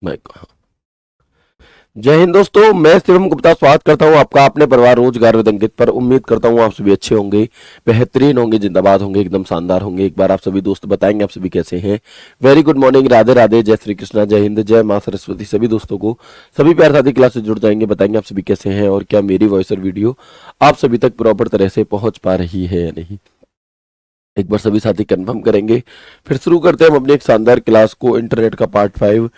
Mic. जय हिंद दोस्तों, मैं शिवम गुप्ता स्वागत करता हूं आपका अपने परिवार रोजगार विद अंकित पर। उम्मीद करता हूं आप सभी अच्छे होंगे, बेहतरीन होंगे, जिंदाबाद होंगे, एकदम शानदार होंगे। एक बार आप सभी दोस्त बताएंगे आप सभी कैसे हैं। Very good morning, Radhe Radhe, जय श्री कृष्णा, जय हिंद, जय मां सरस्वती। सभी दोस्तों को सभी प्यार साथी क्लास से जुड़ जाएंगे, बताएंगे आप सभी कैसे हैं और क्या मेरी वॉइस और वीडियो आप सभी तक प्रॉपर तरह से पहुंच पा रही है या नहीं। एक बार सभी साथी कंफर्म करेंगे, फिर शुरू करते हैं हम अपनी एक शानदार क्लास को, इंटरनेट का पार्ट 5,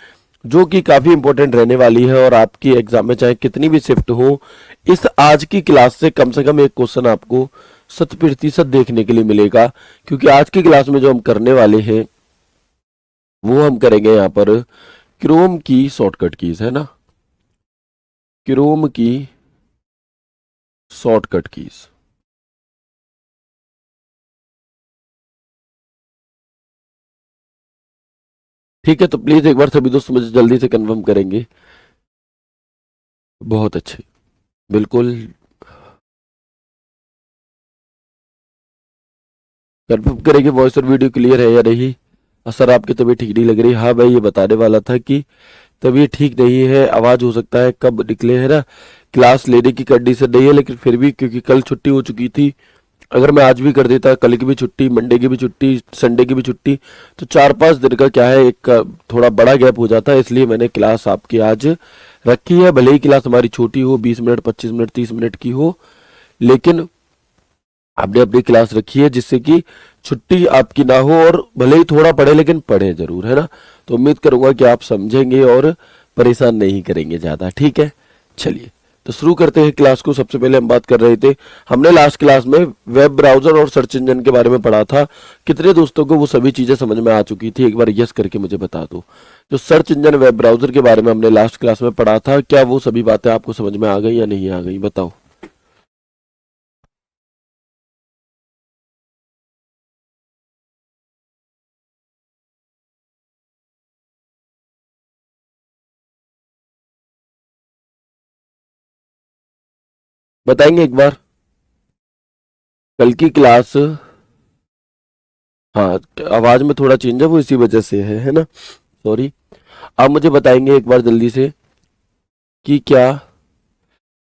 जो कि काफी इंपॉर्टेंट रहने वाली है। और आपकी एग्जाम में चाहे कितनी भी शिफ्ट हो, इस आज की क्लास से कम एक क्वेश्चन आपको 100% देखने के लिए मिलेगा। क्योंकि आज की क्लास में जो हम करने वाले हैं वो हम करेंगे यहाँ पर क्रोम की शॉर्टकट कीज, है ना, क्रोम की शॉर्टकट कीज। ठीक है, तो प्लीज एक बार सभी दोस्त मुझे जल्दी से कंफर्म करेंगे। बहुत अच्छे, बिल्कुल कंफर्म करेंगे वॉइस और वीडियो क्लियर है या नहीं। सर आपकी तबीयत ठीक नहीं लग रही। हाँ भाई, ये बताने वाला था कि तबीयत ठीक नहीं है, आवाज हो सकता है कब निकले, है ना। क्लास लेने की कंडीशन नहीं है, लेकिन फिर भी क्योंकि कल छुट्टी हो चुकी थी, अगर मैं आज भी कर देता, कल की भी छुट्टी, मंडे की भी छुट्टी, संडे की भी छुट्टी, तो 4-5 दिन का क्या है, एक थोड़ा बड़ा गैप हो जाता है। इसलिए मैंने क्लास आपकी आज रखी है। भले ही क्लास हमारी छोटी हो, 20 मिनट, 25 मिनट, 30 मिनट की हो, लेकिन आपने अपनी क्लास रखी है जिससे कि छुट्टी आपकी ना हो, और भले ही थोड़ा पढ़े लेकिन पढ़े जरूर, है ना। तो उम्मीद करूंगा कि आप समझेंगे और परेशान नहीं करेंगे ज्यादा। ठीक है, चलिए तो शुरू करते हैं क्लास को। सबसे पहले हम बात कर रहे थे, हमने लास्ट क्लास में वेब ब्राउजर और सर्च इंजन के बारे में पढ़ा था। कितने दोस्तों को वो सभी चीजें समझ में आ चुकी थी, एक बार यस करके मुझे बता दो। जो सर्च इंजन वेब ब्राउजर के बारे में हमने लास्ट क्लास में पढ़ा था, क्या वो सभी बातें आपको समझ में आ गई या नहीं आ गई, बताओ। बताएंगे एक बार। कल की क्लास, हाँ, आवाज में थोड़ा चेंज है, वो इसी वजह से है ना, सॉरी। आप मुझे बताएंगे एक बार जल्दी से कि क्या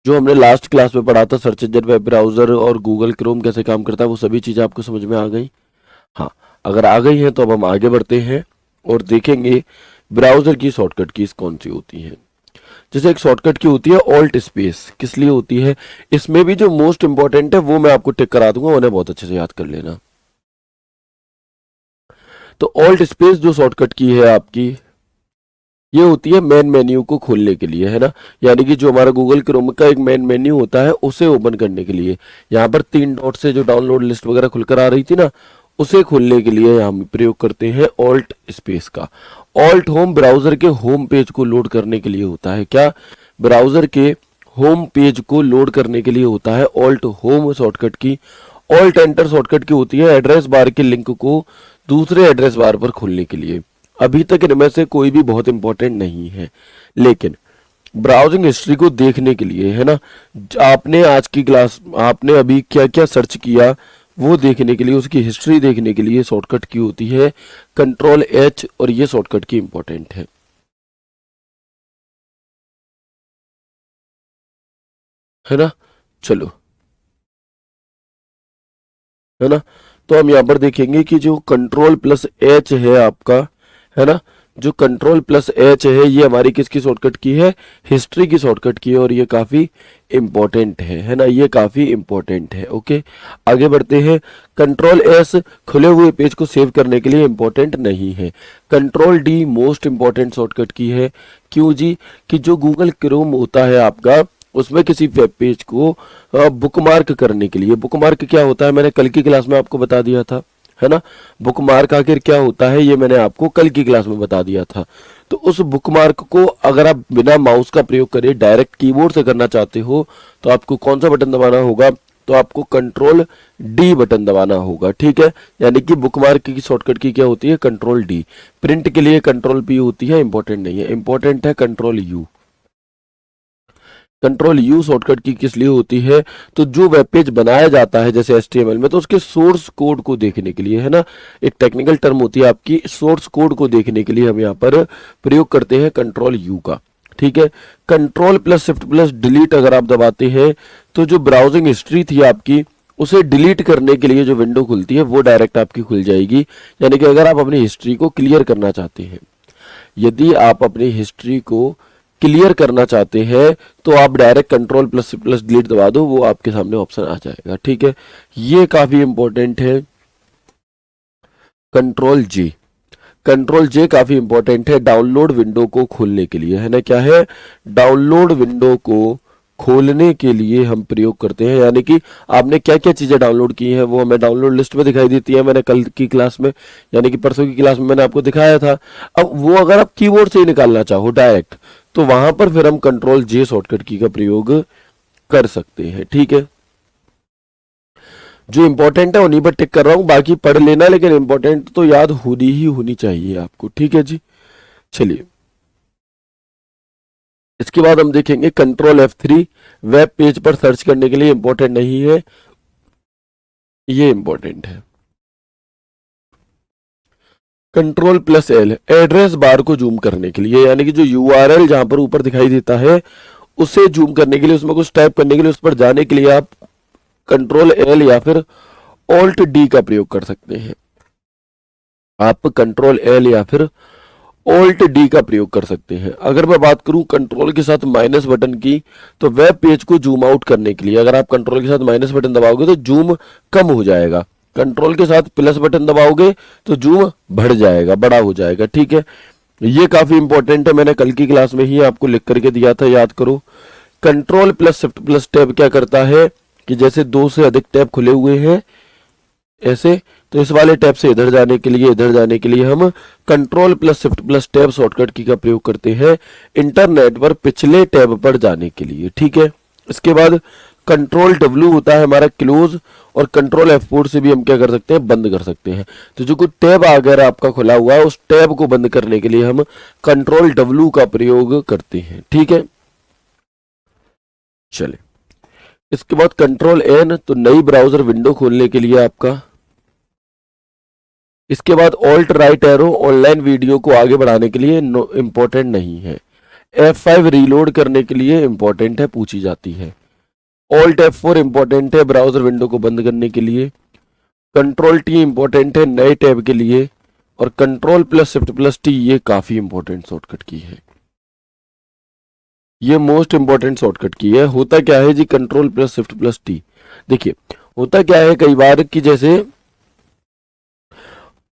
जो हमने लास्ट क्लास में पढ़ा था, सर्च इंजन वेब ब्राउजर और गूगल क्रोम कैसे काम करता है, वो सभी चीजें आपको समझ में आ गई। हाँ, अगर आ गई हैं तो अब हम आगे बढ़ते हैं और देखेंगे ब्राउजर की शॉर्टकट कीज कौन सी होती हैं। जैसे एक शॉर्टकट की होती है ऑल्ट स्पेस, किस लिए होती है, इसमें भी जो मोस्ट इंपॉर्टेंट है वो मैं आपको टिक करा दूंगा, उन्हें बहुत अच्छे से याद कर लेना। तो ऑल्ट स्पेस जो शॉर्टकट की है आपकी, ये होती है मेन मेन्यू को खोलने के लिए, है ना। यानी कि जो हमारा गूगल क्रोम का एक मेन मेन्यू होता है उसे ओपन करने के लिए, यहाँ पर 3 डॉट से जो डाउनलोड लिस्ट वगैरह खुलकर आ रही थी ना, उसे खोलने के लिए हम प्रयोग करते हैं ऑल्ट स्पेस का। ऑल्ट होम ब्राउजर के होम पेज को लोड करने के लिए होता है। क्या, ब्राउजर के होम पेज को लोड करने के लिए होता है ऑल्ट होम शॉर्टकट की। ऑल्ट एंटर शॉर्टकट की होती है एड्रेस बार के लिंक को दूसरे एड्रेस बार पर खोलने के लिए। अभी तक इनमें से कोई भी बहुत इंपॉर्टेंट नहीं है, लेकिन ब्राउजिंग हिस्ट्री को देखने के लिए, है ना, आपने आज की क्लास आपने अभी क्या क्या सर्च किया वो देखने के लिए, उसकी हिस्ट्री देखने के लिए शॉर्टकट की होती है Ctrl+H, और ये शॉर्टकट की इंपॉर्टेंट है ना। चलो, है ना, तो हम यहाँ पर देखेंगे कि जो Ctrl+H है आपका, है ना, जो Ctrl+H है ये हमारी किसकी शॉर्टकट की है, हिस्ट्री की शॉर्टकट की है, और ये काफी इंपॉर्टेंट है ना, ये काफी इंपॉर्टेंट है। ओके, आगे बढ़ते हैं। Ctrl+S खुले हुए पेज को सेव करने के लिए इंपॉर्टेंट नहीं है। Ctrl+D मोस्ट इंपॉर्टेंट शॉर्टकट की है। क्यों जी, कि जो गूगल क्रोम होता है आपका, उसमें किसी वेब पेज को बुकमार्क करने के लिए, बुकमार्क क्या होता है मैंने कल की क्लास में आपको बता दिया था, है ना। बुकमार्क आखिर क्या होता है ये मैंने आपको कल की क्लास में बता दिया था। तो उस बुकमार्क को अगर आप बिना माउस का प्रयोग करे डायरेक्ट कीबोर्ड से करना चाहते हो, तो आपको कौन सा बटन दबाना होगा, तो आपको Ctrl+D बटन दबाना होगा। ठीक है, यानी कि बुकमार्क की शॉर्टकट की क्या होती है, Ctrl+D। प्रिंट के लिए Ctrl+P होती है, इंपॉर्टेंट नहीं है, इंपॉर्टेंट है Ctrl+U। कंट्रोल यू शॉर्टकट की किस लिए होती है, तो जो वेब पेज बनाया जाता है जैसे HTML में, तो उसके सोर्स कोड को देखने के लिए, है ना, एक टेक्निकल टर्म होती है आपकी, सोर्स कोड को देखने के लिए हम यहाँ पर प्रयोग करते हैं कंट्रोल यू का। ठीक है, control plus shift plus delete अगर आप दबाते हैं तो जो ब्राउजिंग हिस्ट्री थी आपकी उसे डिलीट करने के लिए जो विंडो खुलती है वो डायरेक्ट आपकी खुल जाएगी। यानी कि अगर आप अपनी हिस्ट्री को क्लियर करना चाहते हैं, यदि आप अपनी हिस्ट्री को क्लियर करना चाहते हैं तो आप डायरेक्ट कंट्रोल प्लस डिलीट दबा दो, वो आपके सामने ऑप्शन आ जाएगा। ठीक है, ये काफी इंपॉर्टेंट है। कंट्रोल जे, कंट्रोल जे काफी इंपॉर्टेंट है डाउनलोड विंडो को खोलने के लिए, है ना। क्या है, डाउनलोड विंडो को खोलने के लिए हम प्रयोग करते हैं। यानी कि आपने क्या क्या चीजें डाउनलोड की हैं वो हमें डाउनलोड लिस्ट में दिखाई देती है। मैंने कल की क्लास में यानी कि परसों की क्लास में मैंने आपको दिखाया था। अब वो अगर आप कीबोर्ड से ही निकालना चाहो डायरेक्ट, तो वहां पर फिर हम कंट्रोल जे शॉर्टकट की का प्रयोग कर सकते हैं। ठीक है, जो इंपॉर्टेंट है उन्हीं पर टिक कर रहा हूं, बाकी पढ़ लेना, लेकिन इंपॉर्टेंट तो याद होनी ही होनी चाहिए आपको। ठीक है जी, चलिए इसके बाद हम देखेंगे कंट्रोल F3 वेब पेज पर सर्च करने के लिए। इंपॉर्टेंट नहीं है, ये इंपॉर्टेंट है। Control plus L address bar को जूम करने के लिए, यानी कि जो URL जहां पर ऊपर दिखाई देता है उसे जूम करने के लिए, उसमें कुछ टाइप करने के लिए, उस पर जाने के लिए आप कंट्रोल एल या फिर ऑल्ट डी का प्रयोग कर सकते हैं। आप कंट्रोल एल या फिर ऑल्ट डी का प्रयोग कर सकते हैं। अगर मैं बात करूं कंट्रोल के साथ माइनस बटन की, तो वेब पेज को जूम आउट करने के लिए अगर आप कंट्रोल के साथ माइनस बटन दबाओगे तो जूम कम हो जाएगा, कंट्रोल के साथ प्लस बटन दबाओगे तो जूम बढ़ जाएगा, बड़ा हो जाएगा। ठीक है, ये काफी इंपॉर्टेंट है, मैंने कल की क्लास में ही आपको लिख करके दिया था, याद करो। Control plus shift plus tab क्या करता है कि जैसे दो से अधिक टैब खुले हुए हैं ऐसे, तो इस वाले टैब से इधर जाने के लिए, इधर जाने के लिए हम control plus shift plus tab shortcut की का प्रयोग करते हैं इंटरनेट पर पिछले टैब पर जाने के लिए। ठीक है, इसके बाद कंट्रोल W होता है हमारा क्लोज, और कंट्रोल F4 से भी हम क्या कर सकते हैं, बंद कर सकते हैं। तो जो कोई टैब अगर आपका खुला हुआ है उस टैब को बंद करने के लिए हम कंट्रोल W का प्रयोग करते हैं। ठीक है, चले इसके बाद कंट्रोल N, तो नई ब्राउजर विंडो खोलने के लिए आपका। इसके बाद alt right arrow online video को आगे बढ़ाने के लिए इंपॉर्टेंट नहीं है। F5 रीलोड करने के लिए इंपॉर्टेंट है, पूछी जाती है। ऑल्ट F4 इंपॉर्टेंट है ब्राउजर विंडो को बंद करने के लिए। कंट्रोल T इंपॉर्टेंट है नए टैब के लिए, और control plus shift plus T ये काफी इंपॉर्टेंट शॉर्टकट की है, ये मोस्ट इंपॉर्टेंट शॉर्टकट की है। होता क्या है जी, control plus shift plus T, देखिए होता क्या है कई बार कि जैसे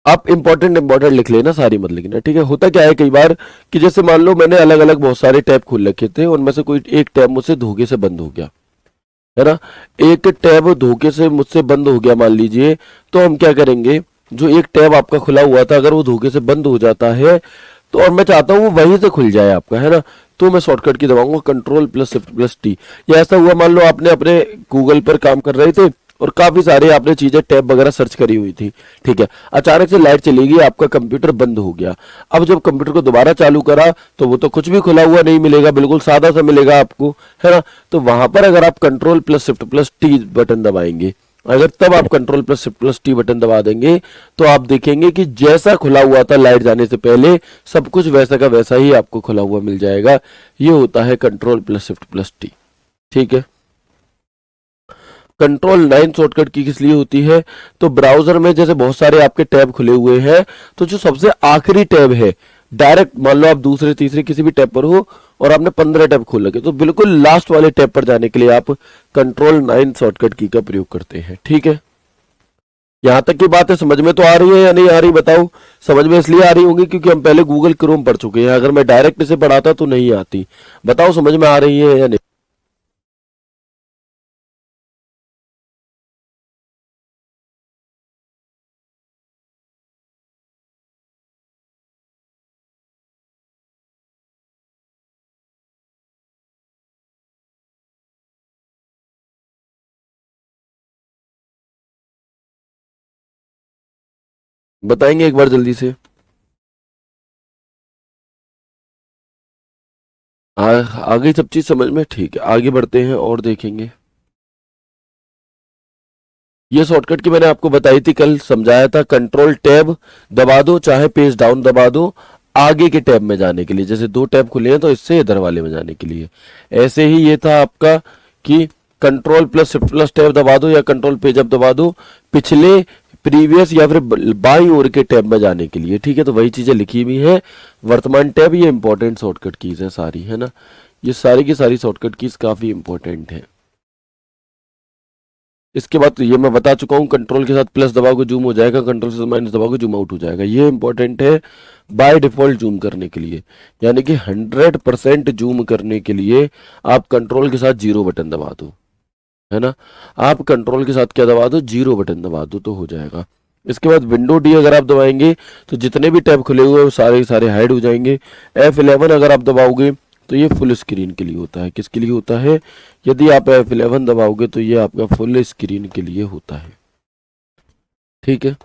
आप इंपॉर्टेंट इंपॉर्टेंट लिख लेना, सारी मत लिखना। ठीक है, होता क्या है कई बार कि जैसे मान लो मैंने अलग अलग बहुत सारे टैब खोल रखे थे, उनमें से कोई एक टैब मुझसे धोखे से बंद हो गया, है ना। एक टैब धोखे से मुझसे बंद हो गया मान लीजिए, तो हम क्या करेंगे, जो एक टैब आपका खुला हुआ था अगर वो धोखे से बंद हो जाता है तो, और मैं चाहता हूँ वो वहीं से खुल जाए आपका, है ना, तो मैं शॉर्टकट की दबाऊंगा control plus shift plus T. या ऐसा हुआ मान लो आपने अपने गूगल पर काम कर रहे थे और काफी सारे आपने चीजें टैब वगैरह सर्च करी हुई थी, ठीक है, अचानक से लाइट चली गई, आपका कंप्यूटर बंद हो गया। अब जब कंप्यूटर को दोबारा चालू करा तो वो तो कुछ भी खुला हुआ नहीं मिलेगा, बिल्कुल सादा सा मिलेगा आपको, है ना। तो वहां पर अगर आप control plus shift plus T button दबाएंगे, अगर तब आप control plus shift plus T button दबा देंगे, तो आप देखेंगे कि जैसा खुला हुआ था लाइट जाने से पहले सब कुछ वैसा का वैसा ही आपको खुला हुआ मिल जाएगा। ये होता है control plus shift plus T. ठीक है, कंट्रोल 9 शॉर्टकट की किस लिए होती है, तो ब्राउजर में जैसे बहुत सारे आपके टैब खुले हुए हैं, तो जो सबसे आखिरी टैब है, डायरेक्ट मान लो आप दूसरे तीसरे किसी भी टैब पर हो और आपने 15 टैब खोल रखे, तो बिल्कुल लास्ट वाले टैब पर जाने के लिए आप कंट्रोल 9 शॉर्टकट की का प्रयोग करते हैं। ठीक है, यहां तक की बात है, समझ में तो आ रही है या नहीं आ रही बताओ। समझ में इसलिए आ रही होंगी क्योंकि हम पहले गूगल क्रोम पढ़ चुके हैं, अगर मैं डायरेक्ट इसे पढ़ाता तो नहीं आती। बताओ समझ में आ रही है या नहीं। बताएंगे एक बार जल्दी से। आगे सब चीज समझ में, ठीक है आगे बढ़ते हैं और देखेंगे। ये शॉर्टकट की मैंने आपको बताई थी, कल समझाया था। कंट्रोल टैब दबा दो, चाहे पेज डाउन दबा दो आगे के टैब में जाने के लिए। जैसे दो टैब खुले हैं तो इससे इधर वाले में जाने के लिए। ऐसे ही ये था आपका कि control plus shift plus tab दबा दो या कंट्रोल पेज अप दबा दो पिछले प्रीवियस या फिर बाई ओर के टैब में जाने के लिए। ठीक है, तो वही चीजें लिखी हुई हैं। वर्तमान टैब, ये इंपॉर्टेंट शॉर्टकट कीज है सारी, है ना। ये सारी की सारी शॉर्टकट कीज काफी इंपॉर्टेंट है। इसके बाद तो ये मैं बता चुका हूँ, कंट्रोल के साथ प्लस दबाओगे जूम हो जाएगा, कंट्रोल के साथ माइनस दबाओगे जूम आउट हो जाएगा। ये इंपॉर्टेंट है बाय डिफॉल्ट जूम करने के लिए, यानी कि 100% जूम करने के लिए आप कंट्रोल के साथ 0 बटन दबा दो, है ना। आप कंट्रोल के साथ क्या दबा दो, 0 बटन दबा दो तो हो जाएगा। इसके बाद विंडो डी अगर आप दबाएंगे तो जितने भी टैब खुले हुए हैं वो सारे सारे हाइड हो जाएंगे। F11 अगर आप दबाओगे तो ये फुल स्क्रीन के लिए होता है। किसके लिए होता है, यदि आप F11 दबाओगे तो ये आपका फुल स्क्रीन के लिए होता है। ठीक है,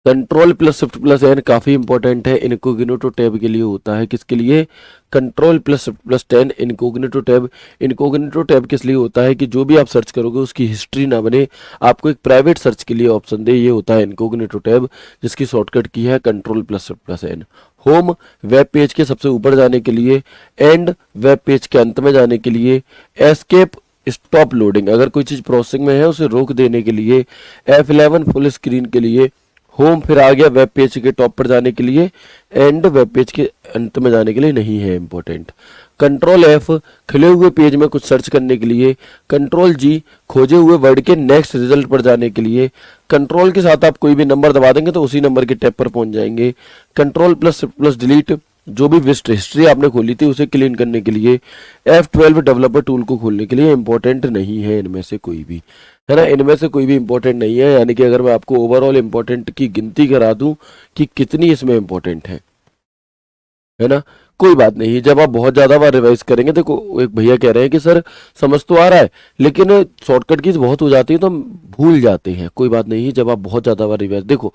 control plus shift plus N काफी इंपॉर्टेंट है, इनकोग्निटो टैब के लिए होता है। किसके लिए, control plus shift plus 10 incognito tab. Incognito tab किस लिए होता है कि जो भी आप सर्च करोगे उसकी हिस्ट्री ना बने, आपको एक प्राइवेट सर्च के लिए ऑप्शन दे, ये होता है इनकोग्निटो टैब, जिसकी शॉर्टकट की है control plus shift plus N. Home web page के सबसे ऊपर जाने के लिए, एंड वेब पेज के अंत में जाने के लिए, एस्केप स्टॉप लोडिंग अगर कोई चीज प्रोसेसिंग में है उसे रोक देने के लिए, F11 फुल स्क्रीन के लिए, होम फिर आ गया वेब पेज के टॉप पर जाने के लिए, एंड वेब पेज के अंत में जाने के लिए नहीं है इंपॉर्टेंट। कंट्रोल एफ खुले हुए पेज में कुछ सर्च करने के लिए, कंट्रोल जी खोजे हुए वर्ड के नेक्स्ट रिजल्ट पर जाने के लिए, कंट्रोल के साथ आप कोई भी नंबर दबा देंगे तो उसी नंबर के टैब पर पहुंच जाएंगे। कंट्रोल प्लस प्लस डिलीट जो भी विस्ट हिस्ट्री आपने खोली थी उसे क्लीन करने के लिए, F12 डेवलपर टूल को खोलने के लिए। इंपॉर्टेंट नहीं है इनमें से कोई भी, है ना, इनमें से कोई भी इंपॉर्टेंट नहीं है। यानी कि अगर मैं आपको ओवरऑल इंपॉर्टेंट की गिनती करा दूं कि कितनी इसमें इंपॉर्टेंट है ना, कोई बात नहीं। जब आप बहुत ज्यादा बार रिवाइज करेंगे, देखो एक भैया कह रहे हैं कि सर समझ तो आ रहा है लेकिन शॉर्टकट कीज बहुत हो जाती है तो हम भूल जाते हैं। कोई बात नहीं, जब आप बहुत ज्यादा बार रिवाइज, देखो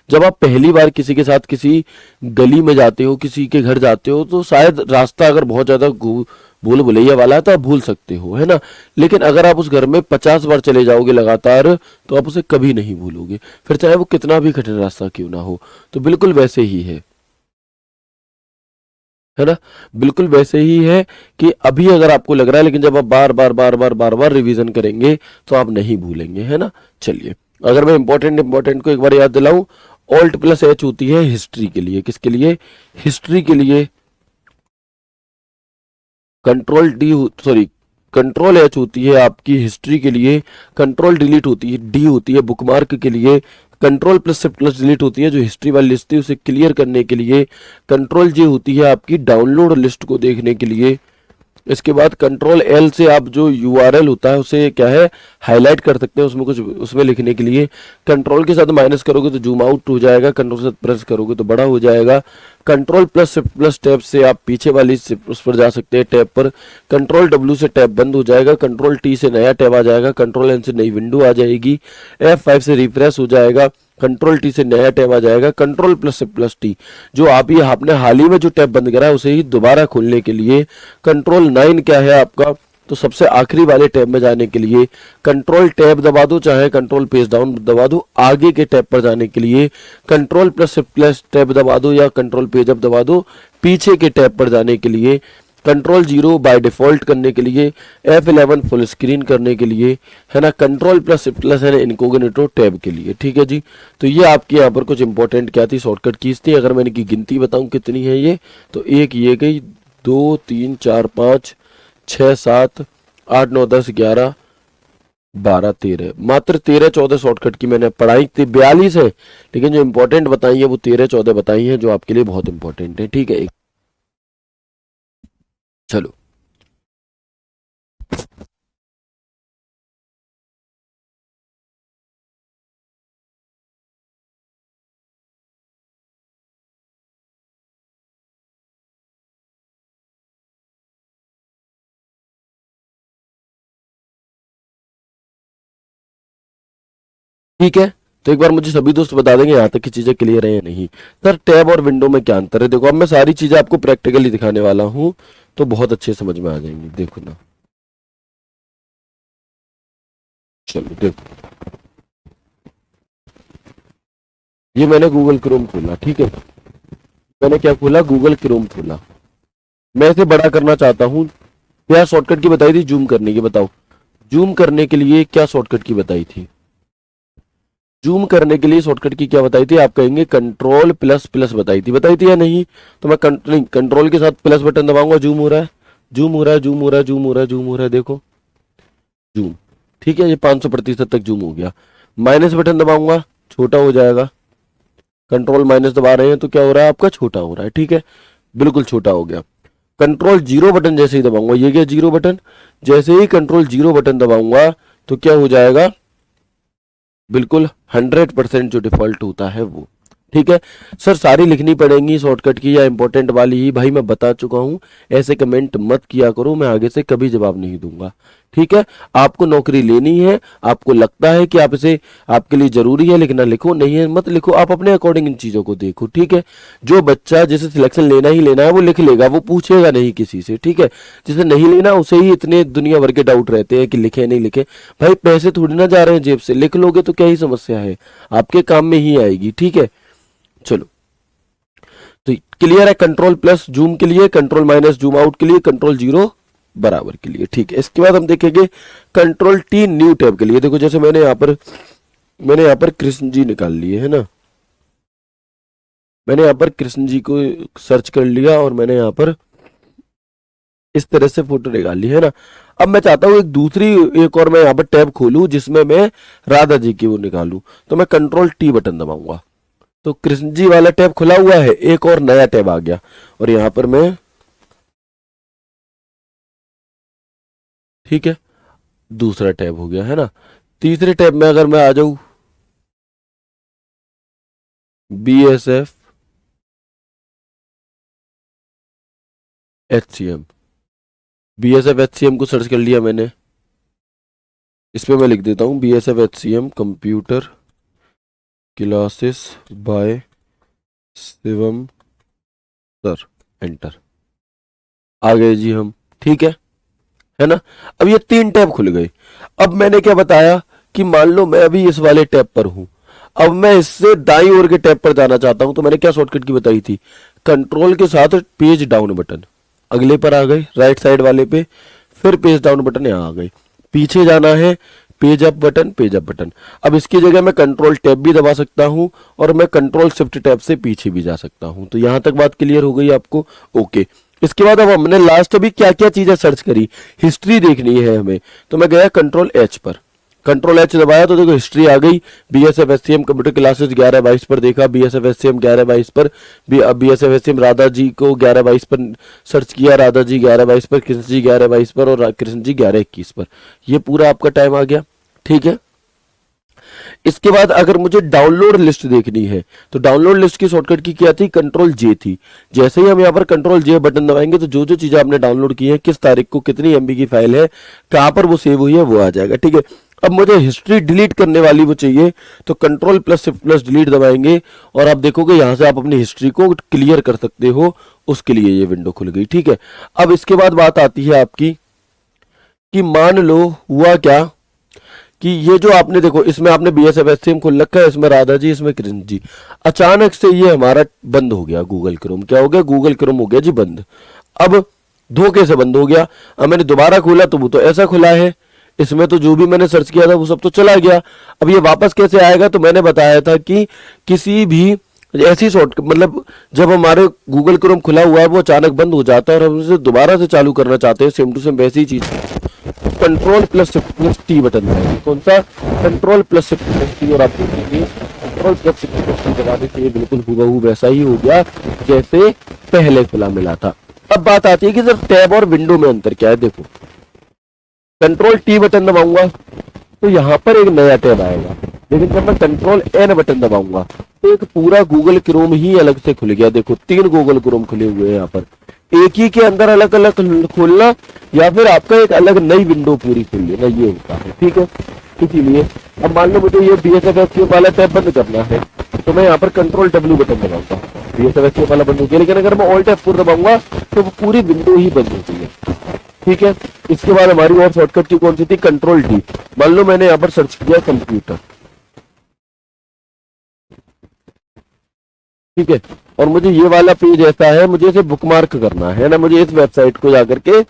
जब आप पहली बार किसी के साथ किसी गली में जाते हो, किसी के घर जाते हो, तो शायद रास्ता अगर बहुत ज्यादा भूल भुलैया वाला है तो आप भूल सकते हो, है ना। लेकिन अगर आप उस घर में 50 बार चले जाओगे लगातार तो आप उसे कभी नहीं भूलोगे, फिर चाहे वो कितना भी कठिन रास्ता क्यों ना हो। तो बिल्कुल वैसे ही है ना, बिल्कुल वैसे ही है कि अभी अगर आपको लग रहा है, लेकिन जब आप बार बार बार बार बार बार रिवीजन करेंगे तो आप नहीं भूलेंगे, है ना। चलिए, अगर मैं इंपॉर्टेंट को एक बार याद दिलाऊं, ऑल्ट प्लस एच होती है हिस्ट्री के लिए। किसके लिए, हिस्ट्री के लिए। Control D sorry control H होती है आपकी हिस्ट्री के लिए। कंट्रोल डिलीट होती है, डी होती है बुकमार्क के लिए। Control plus shift plus delete होती है जो हिस्ट्री वाली लिस्ट थी उसे क्लियर करने के लिए। कंट्रोल जे होती है आपकी डाउनलोड लिस्ट को देखने के लिए। इसके बाद कंट्रोल एल से आप जो यूआरएल होता है उसे क्या है हाईलाइट कर सकते हैं, उसमें कुछ उसमें लिखने के लिए। कंट्रोल के साथ माइनस करोगे तो जूम आउट हो जाएगा, कंट्रोल के साथ प्रेस करोगे तो बड़ा हो जाएगा। Control plus shift plus tab से आप पीछे वाली उस पर जा सकते हैं टैब पर। कंट्रोल डब्ल्यू से टैब बंद हो जाएगा, कंट्रोल टी से नया टैब आ जाएगा, कंट्रोल एन से नई विंडो आ जाएगी, F5 से रिफ्रेश हो जाएगा, कंट्रोल टी से नया टैब आ जाएगा। Control plus shift plus T जो आप ये आपने हाल ही में जो टैब बंद करा है उसे ही दोबारा खोलने के लिए। कंट्रोल 9 क्या है आपका, तो सबसे आखिरी वाले टैब में जाने के लिए कंट्रोल टैब दबा दो, चाहे कंट्रोल पेज डाउन दबा दो आगे के टैब पर जाने के लिए। Control plus shift plus tab दबा दो या कंट्रोल पेज अप दबा दो पीछे के टैब पर जाने के लिए। कंट्रोल 0 बाय डिफॉल्ट करने के लिए, F11 फुल स्क्रीन करने के लिए, है ना। कंट्रोल प्लस शिफ्ट प्लस है इनकोग्निटो टैब के लिए। ठीक है जी, तो ये आपके यहाँ पर कुछ इंपॉर्टेंट क्या थी शॉर्टकट कीज थी। अगर मैंने की गिनती बताऊं कितनी है ये, तो एक ये गई, 2 3 4 5 6 7 8 9 10 11 12 13, मात्र 13-14 शॉर्टकट की मैंने पढ़ाई थी। 42 है लेकिन जो इंपॉर्टेंट बताई है वो 13-14 बताई है जो आपके लिए बहुत इंपॉर्टेंट है। ठीक है, चलो ठीक है, तो एक बार मुझे सभी दोस्त बता देंगे यहाँ तक की चीजें क्लियर है या नहीं। सर टैब और विंडो में क्या अंतर है, देखो अब मैं सारी चीजें आपको प्रैक्टिकली दिखाने वाला हूँ। तो बहुत अच्छे समझ में आ जाएंगे। देखो ना, चलो देखो, ये मैंने गूगल क्रोम खोला, ठीक है, मैंने क्या खोला, गूगल क्रोम खोला। मैं इसे बड़ा करना चाहता हूँ। क्या शॉर्टकट की बताई थी जूम करने की, बताओ। जूम करने के लिए क्या शॉर्टकट की बताई थी? जूम करने के लिए शॉर्टकट की क्या बताई थी? आप कहेंगे कंट्रोल प्लस प्लस बताई थी या नहीं? तो मैं नहीं, कंट्रोल के साथ प्लस बटन दबाऊंगा, जूम हो रहा है, जूम हो रहा है, जूम हो रहा है, जूम हो रहा है, जूम हो रहा है, देखो जूम। ठीक है, ये 500% तक जूम हो गया। माइनस बटन दबाऊंगा, छोटा हो जाएगा। कंट्रोल माइनस दबा रहे हैं तो क्या हो रहा है आपका, छोटा हो रहा है। ठीक है, बिल्कुल छोटा हो गया। कंट्रोल जीरो बटन जैसे ही दबाऊंगा, ये क्या जीरो बटन, जैसे ही कंट्रोल जीरो बटन दबाऊंगा तो क्या हो जाएगा, बिल्कुल 100% जो डिफॉल्ट होता है वो। ठीक है सर, सारी लिखनी पड़ेंगी शॉर्टकट की या इंपॉर्टेंट वाली ही? भाई मैं बता चुका हूं, ऐसे कमेंट मत किया करो, मैं आगे से कभी जवाब नहीं दूंगा। ठीक है, आपको नौकरी लेनी है, आपको लगता है कि आप इसे, आपके लिए जरूरी है लिखना, लिखो, नहीं है मत लिखो, आप अपने अकॉर्डिंग इन चीजों को देखो। ठीक है, जो बच्चा जिसे सिलेक्शन लेना ही लेना है वो लिख लेगा, वो पूछेगा नहीं किसी से। ठीक है, जिसे नहीं लेना उसे ही इतने दुनिया भर के डाउट रहते हैं कि लिखे नहीं लिखे। भाई पैसे थोड़ी ना जा रहे हैं जेब से, लिख लोगे तो क्या ही समस्या है, आपके काम में ही आएगी। ठीक है, चलो तो क्लियर है। कंट्रोल प्लस जूम के लिए, कंट्रोल माइनस जूम आउट के लिए, कंट्रोल जीरो बराबर के लिए। ठीक है, इसके बाद हम देखेंगे कंट्रोल टी न्यू टैब के लिए। देखो जैसे मैंने यहाँ पर कृष्ण जी निकाल लिए है ना, मैंने यहाँ पर कृष्ण जी को सर्च कर लिया और मैंने यहाँ पर इस तरह से फोटो निकाल ली है ना। अब मैं चाहता हूँ एक और मैं यहाँ पर टैब खोलूं जिसमें मैं राधा जी की वो निकालूं, तो मैं कंट्रोल टी बटन दबाऊंगा, तो कृष्ण जी वाला टैब खुला हुआ है, एक और नया टैब आ गया। और यहां पर मैं, ठीक है, दूसरा टैब हो गया है ना। तीसरे टैब में अगर मैं आ जाऊं, BSF HCM, BSF HCM को सर्च कर लिया मैंने, इस पे मैं लिख देता हूं BSF HCM computer classes by Shivam sir, enter. आ गए जी हम, ठीक है ना। अब ये 3 टैब खुल गए। अब मैंने क्या बताया कि मान लो मैं अभी इस वाले टैब पर हूं, अब मैं इससे दाईं ओर के टैब पर जाना चाहता हूं, तो मैंने क्या शॉर्टकट की बताई थी, कंट्रोल के साथ पेज डाउन बटन, अगले पर आ गए राइट साइड वाले पे, फिर पेज डाउन बटन यहां आ गए। पीछे जाना है, page up button, page up button. अब इसकी जगह मैं कंट्रोल टैब भी दबा सकता हूं और मैं कंट्रोल शिफ्ट टैब से पीछे भी जा सकता हूं। तो यहां तक बात क्लियर हो गई आपको? ओके। इसके बाद अब हमने लास्ट अभी क्या क्या चीजें सर्च करी, हिस्ट्री देखनी है हमें, तो मैं गया कंट्रोल एच पर, कंट्रोल एच दबाया तो देखो हिस्ट्री आ गई। BSF HCM कंप्यूटर क्लासेस 11/22 पर देखा, BSF HCM 11/22 पर, BSF HCM राधा जी को 11/22 पर सर्च किया, राधा जी 11/22 पर, कृष्ण जी 11/22 पर और कृष्ण जी 11/21 पर। ये पूरा आपका टाइम आ गया। ठीक है, इसके बाद अगर मुझे डाउनलोड लिस्ट देखनी है तो डाउनलोड लिस्ट की शॉर्टकट की क्या थी, कंट्रोल जे थी। जैसे ही हम यहाँ पर कंट्रोल जे बटन दबाएंगे तो जो जो चीजें आपने डाउनलोड की है, किस तारीख को, कितनी MB की फाइल है, कहां पर वो सेव हुई है, वो आ जाएगा। ठीक है, अब मुझे हिस्ट्री डिलीट करने वाली वो चाहिए, तो control plus shift plus delete दबाएंगे और आप देखोगे यहां से आप अपनी हिस्ट्री को क्लियर कर सकते हो, उसके लिए ये विंडो खुल गई। ठीक है, अब इसके बाद बात आती है आपकी कि मान लो हुआ क्या कि ये जो आपने देखो, इसमें आपने BSF HCM खोल रखा है, इसमें राधा जी, इसमें कृष्ण जी, अचानक से ये हमारा बंद हो गया गूगल क्रोम। क्या हो गया, गूगल क्रोम हो गया जी बंद। अब धोखे से बंद हो गया। अब मैंने दोबारा खोला तो वो तो ऐसा खुला है, इसमें तो जो भी मैंने सर्च किया था वो सब तो चला गया। अब ये वापस कैसे आएगा, तो मैंने बताया था कि किसी भी ऐसी शॉर्ट, मतलब जब हमारे गूगल क्रोम खुला हुआ है वो अचानक बंद हो जाता है और हम उसे दोबारा से चालू करना चाहते हैं, सेम टू सेम वैसी ही चीज, control plus shift plus T button है। कौन सा, control plus shift plus T, और आपको control plus shift plus T दबाने से ये बिल्कुल हूबहू वैसा ही हो गया जैसे पहले खुला मिला था। अब बात आती है कि सर टैब और विंडो में अंतर क्या है। देखो कंट्रोल टी बटन दबाऊंगा तो यहां पर एक नया टैब आएगा, लेकिन जब मैं कंट्रोल एन बटन दबाऊंगा तो एक पूरा गूगल क्रोम ही अलग से खुल गया। देखो 3 गूगल क्रोम खुले हुए हैं यहाँ पर, एक ही के अंदर अलग अलग खोलना या फिर आपका एक अलग नई विंडो पूरी खोल लेना, ये होता है। ठीक है, इसीलिए अब मान लो मुझे ये BSF वाला टैब बंद करना है, तो मैं यहाँ पर कंट्रोल W बटन दबाऊंगा, BSF वाला बंद हो गया। लेकिन अगर मैं ऑल्ट F4 दबाऊंगा तो वो पूरी विंडो ही बंद होती है, ठीक है। इसके बाद हमारी और शॉर्टकट की कौन सी थी, कंट्रोल D। मान लो मैंने यहाँ पर सर्च किया कंप्यूटर, ठीक है, और मुझे ये वाला पेज ऐसा है, मुझे इसे बुकमार्क करना है ना, मुझे इस वेबसाइट को जाकर के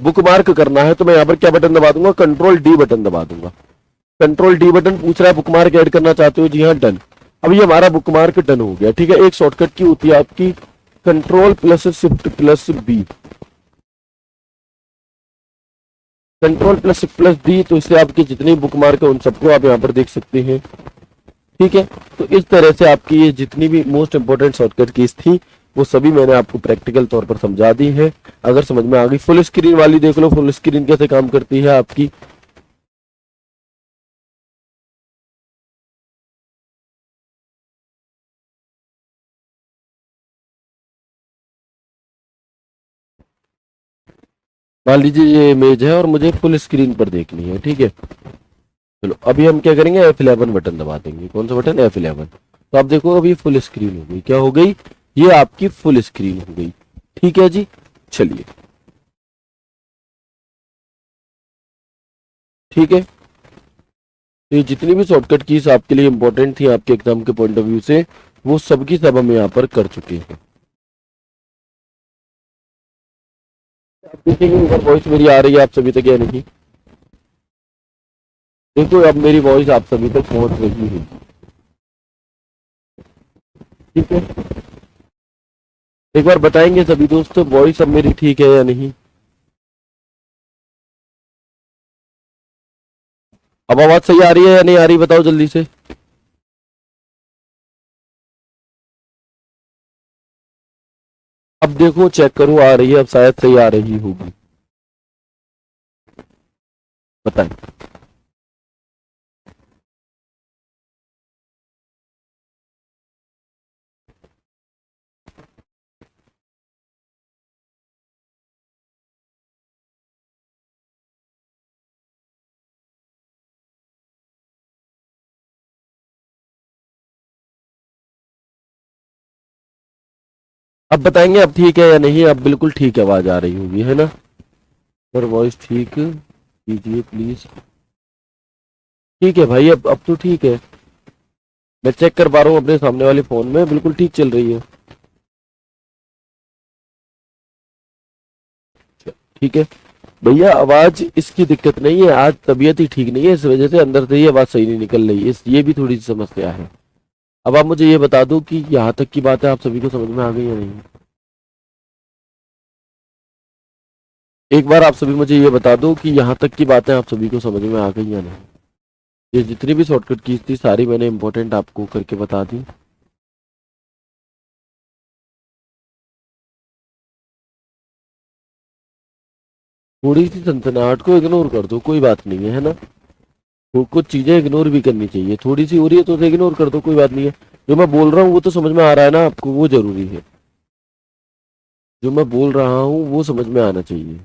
बुकमार्क करना है, तो मैं यहाँ पर क्या बटन दबा दूंगा, कंट्रोल D बटन दबा दूंगा। कंट्रोल D बटन पूछ रहा है बुकमार्क ऐड करना चाहते हो, जी हाँ, डन। अब ये हमारा बुकमार्क डन हो गया, ठीक है। एक शॉर्टकट की होती है आपकी control plus shift plus B, control plus shift plus D, तो इससे आपकी जितनी बुकमार्क है उन सबको आप यहाँ पर देख सकते हैं, ठीक है। तो इस तरह से आपकी ये जितनी भी मोस्ट इंपोर्टेंट शॉर्टकट कीज थी वो सभी मैंने आपको प्रैक्टिकल तौर पर समझा दी है। अगर समझ में आ गई, फुल स्क्रीन वाली देख लो, फुल स्क्रीन कैसे काम करती है आपकी। मान लीजिए ये इमेज है और मुझे फुल स्क्रीन पर देखनी है, ठीक है। चलो अभी हम क्या करेंगे, F11 बटन दबा देंगे। कौन सा बटन, F11। तो आप देखो अभी फुल स्क्रीन हो गई, क्या हो गई, ये आपकी फुल स्क्रीन हो गई, ठीक है जी। चलिए ठीक है, तो ये जितनी भी शॉर्टकट कीज आपके लिए इंपॉर्टेंट थी आपके एग्जाम के पॉइंट ऑफ व्यू से, वो सबकी सब हम यहाँ पर कर चुके हैं। आप देखेंगे अगर वॉइस मेरी आ रही है आप सभी तक या नहीं। देखो अब मेरी वॉइस आप सभी तक पहुंच रही है, ठीक है। एक बार बताएंगे सभी दोस्तों वॉइस अब मेरी ठीक है या नहीं। अब आवाज सही आ रही है या नहीं आ रही, बताओ जल्दी से। अब देखो चेक करो आ रही है, अब शायद सही आ रही होगी, बताएं। अब बताएंगे अब ठीक है या नहीं। अब बिल्कुल ठीक आवाज आ रही होगी, है ना। पर वॉइस ठीक कीजिए प्लीज। ठीक है भाई, अब तो ठीक है, मैं चेक कर पा रहा हूँ अपने सामने वाले फोन में, बिल्कुल ठीक चल रही है, ठीक है। भैया आवाज इसकी दिक्कत नहीं है, आज तबीयत ही ठीक नहीं है, इस वजह से अंदर से ही आवाज सही नहीं निकल रही है, ये भी थोड़ी सी समस्या है। अब आप मुझे ये बता दो कि यहाँ तक की बात है आप सभी को समझ में आ गई या नहीं। एक बार आप सभी मुझे ये बता दो कि यहाँ तक की बातें आप सभी को समझ में आ गई या नहीं। ये जितनी भी शॉर्टकट कीज थी सारी मैंने इंपॉर्टेंट आपको करके बता दी। थोड़ी सी सनसनाहट को इग्नोर कर दो, कोई बात नहीं है ना। कुछ चीजें इग्नोर भी करनी चाहिए, थोड़ी सी हो रही है तो उसे इग्नोर कर दो, कोई बात नहीं है। जो मैं बोल रहा हूँ वो तो समझ में आ रहा है ना आपको, वो जरूरी है। जो मैं बोल रहा हूँ वो समझ में आना चाहिए।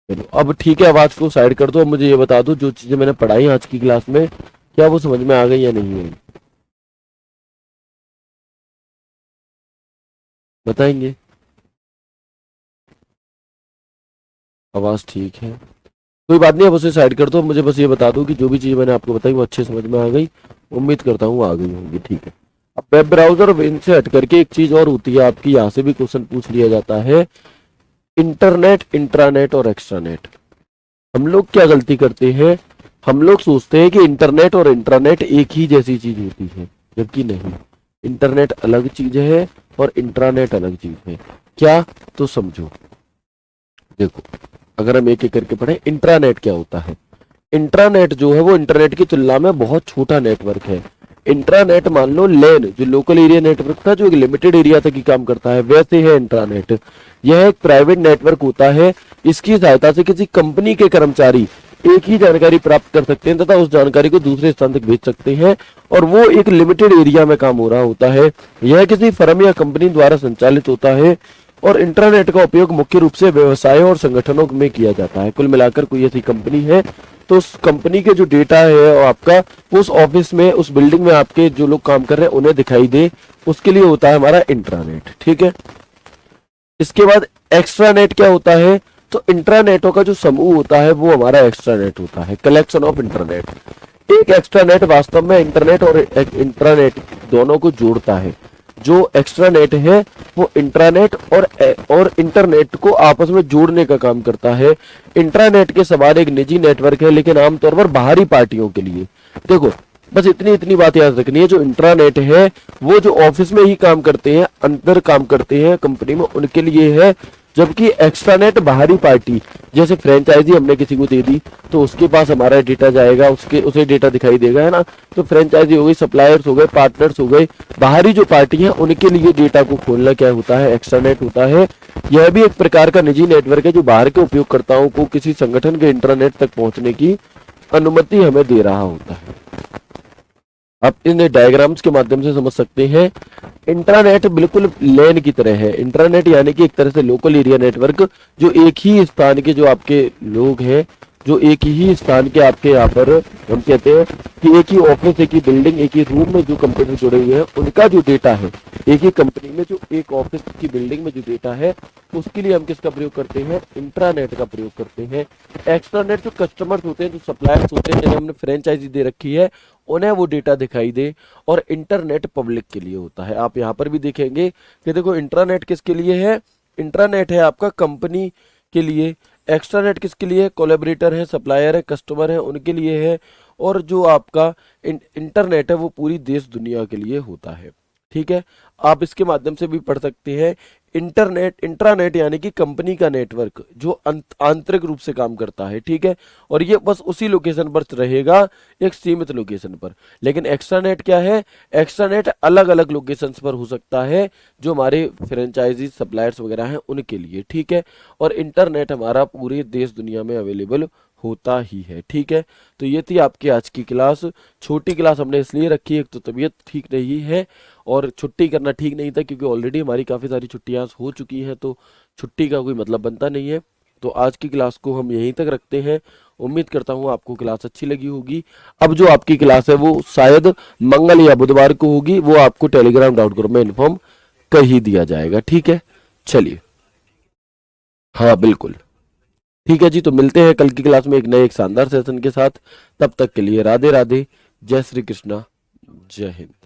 चलो अब ठीक है, आवाज को साइड कर दो। अब मुझे ये बता दो जो चीजें मैंने पढ़ाई आज की क्लास में, क्या वो समझ में आ गई या नहीं है, बताएंगे। आवाज ठीक है, कोई बात नहीं, अब उसे साइड कर दो। मुझे बस ये बता दो कि जो भी चीज मैंने आपको बताई वो अच्छे समझ में आ गई, उम्मीद करता हूँ आ गई होंगी, ठीक है। अब वेब ब्राउजर और इनसे हट करके एक चीज और होती है आपकी, यहाँ से भी क्वेश्चन पूछ लिया जाता है, इंटरनेट, इंट्रानेट और एक्स्ट्रानेट। हम लोग क्या गलती करते हैं, हम लोग सोचते हैं कि इंटरनेट और इंट्रानेट एक ही जैसी चीज होती है, जबकि नहीं। इंटरनेट अलग चीज है और इंट्रानेट अलग चीज है। क्या, तो समझो। देखो अगर हम एक एक करके पढ़े, इंट्रानेट क्या होता है। इंट्रानेट जो है वो इंटरनेट की तुलना में बहुत छोटा नेटवर्क है। इंट्रानेट मान लो लैन जो लोकल एरिया नेटवर्क था, जो एक लिमिटेड एरिया तक ही काम करता है, वैसे है इंट्रानेट। यह एक प्राइवेट नेटवर्क होता है, इसकी सहायता से किसी कंपनी के कर्मचारी एक ही जानकारी प्राप्त कर सकते हैं तथा उस जानकारी को दूसरे स्थान तक भेज सकते हैं, और वो एक लिमिटेड एरिया में काम हो रहा होता है। यह किसी फर्म या कंपनी द्वारा संचालित होता है और इंट्रानेट का उपयोग मुख्य रूप से व्यवसायों और संगठनों में किया जाता है। कुल मिलाकर कोई ऐसी कंपनी है तो उस कंपनी के जो डेटा है और आपका उस ऑफिस में, उस बिल्डिंग में आपके जो लोग काम कर रहे हैं उन्हें दिखाई दे, उसके लिए होता है हमारा इंट्रानेट। ठीक है, इसके बाद एक्स्ट्रानेट क्या होता है? तो इंट्रानेटों का जो समूह होता है वो हमारा एक्स्ट्रानेट होता है, कलेक्शन ऑफ इंटरनेट। एक एक्स्ट्रानेट वास्तव में इंटरनेट और इंट्रानेट दोनों को जोड़ता है। जो एक्स्ट्रानेट है वो इंट्रानेट और इंटरनेट को आपस में जोड़ने का काम करता है। इंट्रानेट के समान एक निजी नेटवर्क है, लेकिन आमतौर पर बाहरी पार्टियों के लिए। देखो, बस इतनी बात याद रखनी है, जो इंट्रानेट है वो जो ऑफिस में ही काम करते हैं, अंदर काम करते हैं कंपनी में, उनके लिए है। जबकि एक्स्ट्रानेट बाहरी पार्टी, जैसे फ्रेंचाइजी हमने किसी को दे दी तो उसके पास हमारा डेटा जाएगा, उसे डेटा दिखाई देगा, है ना। तो फ्रेंचाइजी हो गई, सप्लायर्स हो गए, पार्टनर्स हो गए, बाहरी जो पार्टी है उनके लिए डेटा को खोलना क्या होता है? एक्स्ट्रानेट होता है। यह भी एक प्रकार का निजी नेटवर्क है जो बाहर के उपयोगकर्ताओं को किसी संगठन के इंटरनेट तक पहुंचने की अनुमति हमें दे रहा होता है। आप इन डायग्राम्स के माध्यम से समझ सकते हैं, इंट्रानेट बिल्कुल लेन की तरह है। इंट्रानेट यानी कि एक तरह से लोकल एरिया नेटवर्क, जो एक ही स्थान के जो आपके लोग हैं, जो एक ही स्थान के आपके यहाँ पर, हम कहते हैं कि एक ही ऑफिस, एक ही बिल्डिंग, एक ही रूम में जो कंप्यूटर जुड़े हुए हैं, उनका जो डेटा है, एक ही कंपनी में जो एक ऑफिस की बिल्डिंग में जो डेटा है, उसके लिए हम किसका प्रयोग करते हैं? इंट्रानेट का प्रयोग करते हैं। एक्स्ट्रानेट जो कस्टमर्स होते हैं, जो सप्लायर्स होते हैं, जिन्हें हमने फ्रेंचाइजी दे रखी है, उन्हें वो डेटा दिखाई दे। और इंटरनेट पब्लिक के लिए होता है। आप यहाँ पर भी देखेंगे कि देखो, इंट्रानेट किसके लिए है? इंट्रानेट है आपका कंपनी के लिए। एक्स्ट्रानेट किसके लिए? कोलैबोरेटर है, सप्लायर है, कस्टमर है, उनके लिए है। और जो आपका इंटरनेट है वो पूरी देश दुनिया के लिए होता है। ठीक है, आप इसके माध्यम से भी पढ़ सकते हैं। इंट्रानेट यानी कि कंपनी का नेटवर्क जो आंतरिक रूप से काम करता है। ठीक है, और ये बस उसी लोकेशन पर रहेगा, एक सीमित लोकेशन पर। लेकिन एक्स्ट्रानेट क्या है? एक्स्ट्रानेट अलग अलग लोकेशंस पर हो सकता है, जो हमारे फ्रेंचाइजी सप्लायर्स वगैरह हैं उनके लिए। ठीक है, और इंटरनेट हमारा पूरे देश दुनिया में अवेलेबल होता ही है। ठीक है, तो ये थी आपकी आज की क्लास। छोटी क्लास हमने इसलिए रखी है, एक तो तबीयत ठीक नहीं है और छुट्टी करना ठीक नहीं था, क्योंकि ऑलरेडी हमारी काफ़ी सारी छुट्टियां हो चुकी हैं, तो छुट्टी का कोई मतलब बनता नहीं है। तो आज की क्लास को हम यहीं तक रखते हैं। उम्मीद करता हूँ आपको क्लास अच्छी लगी होगी। अब जो आपकी क्लास है वो शायद मंगल या बुधवार को होगी, वो आपको टेलीग्राम डाउट ग्रुप में इन्फॉर्म कर ही दिया जाएगा। ठीक है, चलिए, हाँ बिल्कुल, ठीक है जी। तो मिलते हैं कल की क्लास में एक नए, एक शानदार सेशन के साथ। तब तक के लिए राधे राधे, जय श्री कृष्णा, जय हिंद।